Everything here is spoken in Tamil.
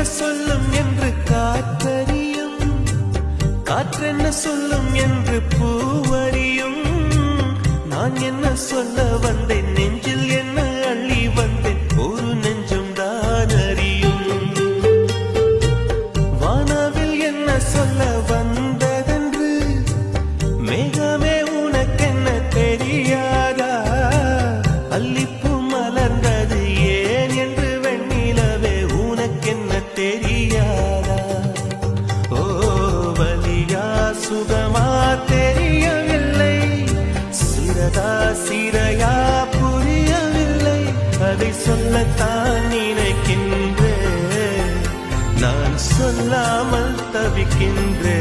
சொல்லும் என்று காற்றறியும், காற்றென்ன சொல்லும் என்று பூவறியும். நான் என்ன சொல்ல வந்தேன், நெஞ்சில் என்ன அள்ளி வந்தேன், ஒரு நெஞ்சம் தான் அறியும். வானவில் என்ன சொல்ல வந்ததென்று மேகமே உனக்கென்ன தெரியாதா? அல்லிப்பூ மலர்ந்தது ஏன் என்று வெண்ணிலவே உனக்கென்ன தெரியாதா? ஓ வலியா சுகமா தெரியவில்லை, சிறதா சிறையா புரியவில்லை. அதை சொல்லத்தான் நினைக்கின்றேன், நான் சொல்லாமல் தவிக்கின்றேன்.